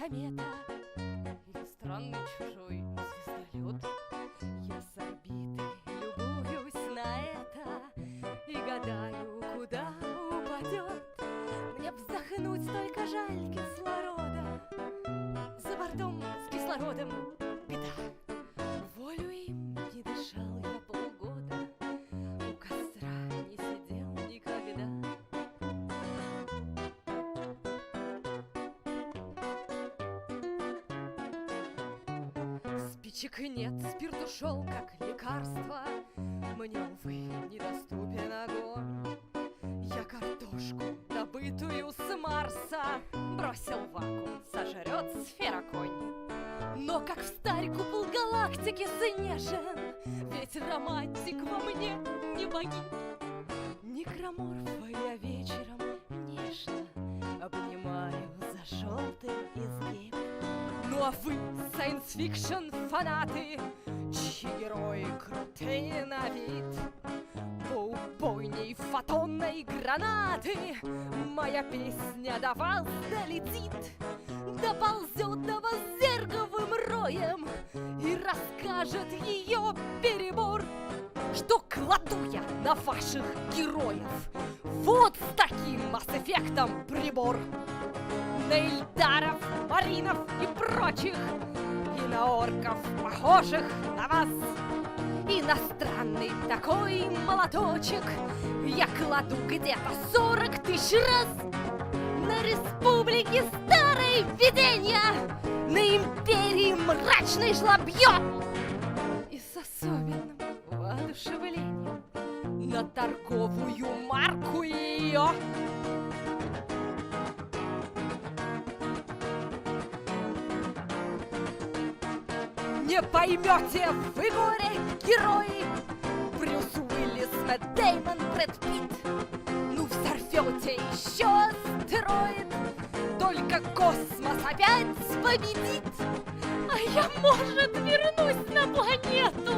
комета или странный чужой звездолет. Я с орбиты любуюсь на это и гадаю, куда упадет. Мне вздохнуть, только жаль кислорода. За бортом с кислородом беда. Волю им не дышал я полгода, у костра не сидел никогда. Спичек нет, спирт ушел как лекарство. Мне, увы, недоступен огонь. Я картошку, добытую с Марса, бросил в вакуум, сожрет сфероконь. Но как встарь купол галактики снежен, ведь романтик во мне не погиб. Некроморфа я вечером нежно обнимаю за желтый изгиб. Ну а вы, сайнс-фикшн фанаты, чьи герои крутые на вид, поубойней фотонной гранаты моя песня до вас долетит, доползет до вас зерговым роем и расскажет ее перебор, что кладу я на ваших героев вот с таким масс-эффектом прибор. На Ильдаров, Маринов и прочих, и на орков, похожих на вас, и на странный такой молоточек я кладу где-то 40 тысяч раз. На республике старое видения, на империи мрачный жлобье и с особенным воодушевлением на торговую марку ее. Не поймете вы горе, герои, Брюс Уиллис, Мэтт Дэймон, Брэд Питт. Ну, взорвете еще астероид, только космос опять победит. А я, может, вернусь на планету